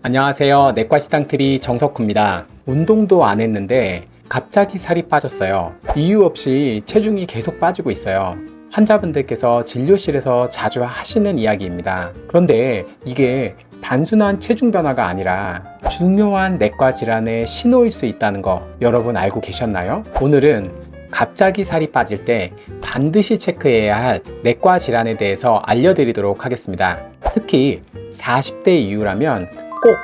안녕하세요. 내과식당TV 정석훈입니다. 운동도 안 했는데 갑자기 살이 빠졌어요. 이유 없이 체중이 계속 빠지고 있어요. 환자분들께서 진료실에서 자주 하시는 이야기입니다. 그런데 이게 단순한 체중 변화가 아니라 중요한 내과 질환의 신호일 수 있다는 거 여러분 알고 계셨나요? 오늘은 갑자기 살이 빠질 때 반드시 체크해야 할 내과 질환에 대해서 알려드리도록 하겠습니다. 특히 40대 이후라면 꼭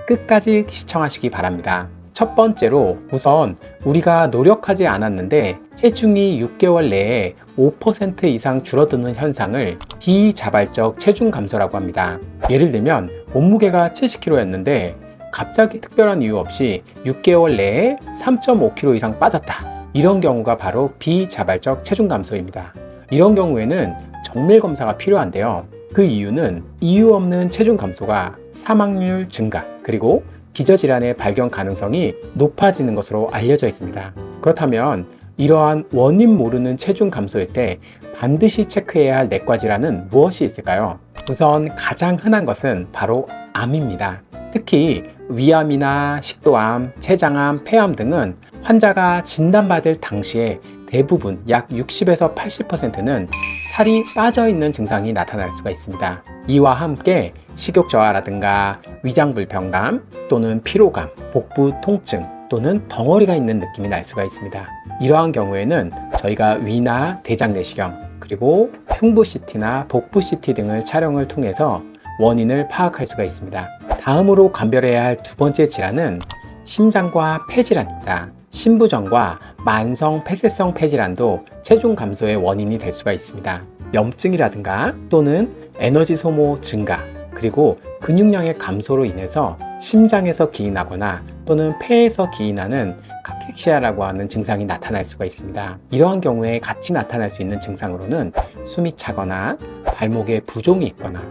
끝까지 시청하시기 바랍니다. 첫 번째로 우선 우리가 노력하지 않았는데 체중이 6개월 내에 5% 이상 줄어드는 현상을 비자발적 체중 감소라고 합니다. 예를 들면 몸무게가 70kg였는데 갑자기 특별한 이유 없이 6개월 내에 3.5kg 이상 빠졌다. 이런 경우가 바로 비자발적 체중 감소입니다. 이런 경우에는 정밀 검사가 필요한데요. 그 이유는 이유 없는 체중 감소가 사망률 증가 그리고 기저질환의 발견 가능성이 높아지는 것으로 알려져 있습니다. 그렇다면 이러한 원인 모르는 체중 감소일 때 반드시 체크해야 할 내과 질환은 무엇이 있을까요? 우선 가장 흔한 것은 바로 암입니다. 특히 위암이나 식도암, 췌장암, 폐암 등은 환자가 진단받을 당시에 대부분 약 60에서 80%는 살이 빠져있는 증상이 나타날 수가 있습니다. 이와 함께 식욕 저하라든가 위장 불편감 또는 피로감, 복부 통증 또는 덩어리가 있는 느낌이 날 수가 있습니다. 이러한 경우에는 저희가 위나 대장 내시경 그리고 흉부 CT나 복부 CT 등을 촬영을 통해서 원인을 파악할 수가 있습니다. 다음으로 감별해야 할 두 번째 질환은 심장과 폐질환입니다. 심부전과 만성 폐쇄성 폐질환도 체중 감소의 원인이 될 수가 있습니다. 염증이라든가 또는 에너지 소모 증가 그리고 근육량의 감소로 인해서 심장에서 기인하거나 또는 폐에서 기인하는 카케시아라고 하는 증상이 나타날 수가 있습니다. 이러한 경우에 같이 나타날 수 있는 증상으로는 숨이 차거나 발목에 부종이 있거나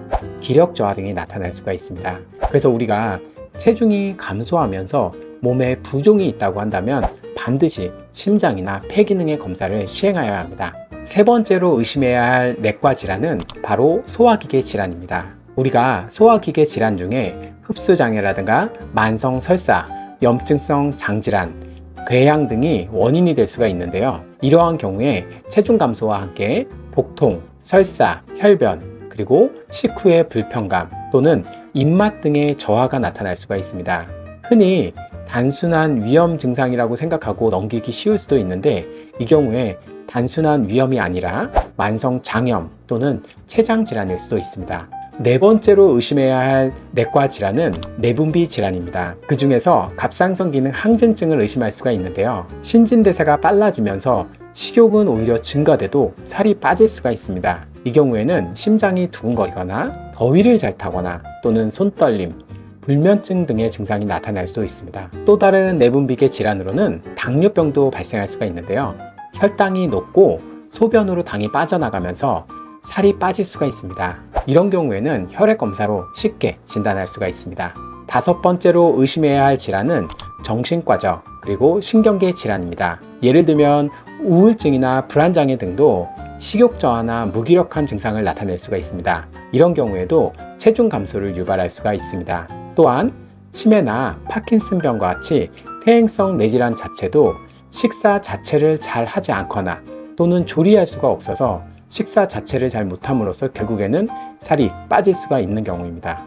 기력 저하 등이 나타날 수가 있습니다. 그래서 우리가 체중이 감소하면서 몸에 부종이 있다고 한다면 반드시 심장이나 폐 기능의 검사를 시행하여야 합니다. 세 번째로 의심해야 할 내과 질환은 바로 소화기계 질환입니다. 우리가 소화기계 질환 중에 흡수장애라든가 만성 설사, 염증성 장질환, 궤양 등이 원인이 될 수가 있는데요. 이러한 경우에 체중 감소와 함께 복통, 설사, 혈변, 그리고 식후의 불편감 또는 입맛 등의 저하가 나타날 수가 있습니다. 흔히 단순한 위염 증상이라고 생각하고 넘기기 쉬울 수도 있는데 이 경우에 단순한 위염이 아니라 만성 장염 또는 췌장 질환일 수도 있습니다. 네 번째로 의심해야 할 내과 질환은 내분비 질환입니다. 그 중에서 갑상선 기능 항진증을 의심할 수가 있는데요. 신진대사가 빨라지면서 식욕은 오히려 증가돼도 살이 빠질 수가 있습니다. 이 경우에는 심장이 두근거리거나 더위를 잘 타거나 또는 손떨림, 불면증 등의 증상이 나타날 수도 있습니다. 또 다른 내분비계 질환으로는 당뇨병도 발생할 수가 있는데요. 혈당이 높고 소변으로 당이 빠져나가면서 살이 빠질 수가 있습니다. 이런 경우에는 혈액 검사로 쉽게 진단할 수가 있습니다. 다섯 번째로 의심해야 할 질환은 정신과죠. 그리고 신경계 질환입니다. 예를 들면 우울증이나 불안장애 등도 식욕 저하나 무기력한 증상을 나타낼 수가 있습니다. 이런 경우에도 체중 감소를 유발할 수가 있습니다. 또한 치매나 파킨슨병과 같이 퇴행성 뇌질환 자체도 식사 자체를 잘 하지 않거나 또는 조리할 수가 없어서 식사 자체를 잘 못함으로써 결국에는 살이 빠질 수가 있는 경우입니다.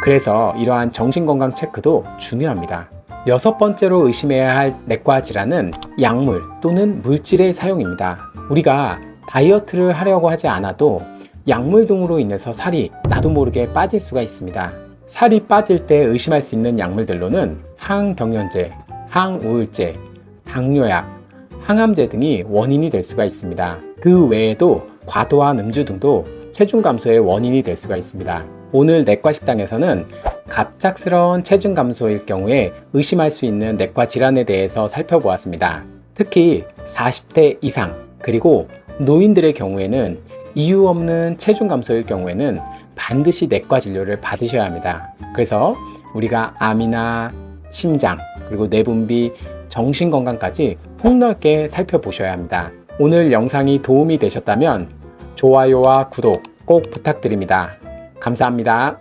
그래서 이러한 정신건강 체크도 중요합니다. 여섯 번째로 의심해야 할 내과 질환은 약물 또는 물질의 사용입니다. 우리가 다이어트를 하려고 하지 않아도 약물 등으로 인해서 살이 나도 모르게 빠질 수가 있습니다. 살이 빠질 때 의심할 수 있는 약물들로는 항병연제, 항우울제, 당뇨약, 항암제 등이 원인이 될 수가 있습니다. 그 외에도 과도한 음주 등도 체중 감소의 원인이 될 수가 있습니다. 오늘 내과식당에서는 갑작스러운 체중 감소일 경우에 의심할 수 있는 내과 질환에 대해서 살펴보았습니다. 특히 40대 이상 그리고 노인들의 경우에는 이유 없는 체중 감소일 경우에는 반드시 내과 진료를 받으셔야 합니다. 그래서 우리가 암이나 심장 그리고 내분비, 정신건강까지 폭넓게 살펴보셔야 합니다. 오늘 영상이 도움이 되셨다면 좋아요와 구독 꼭 부탁드립니다. 감사합니다.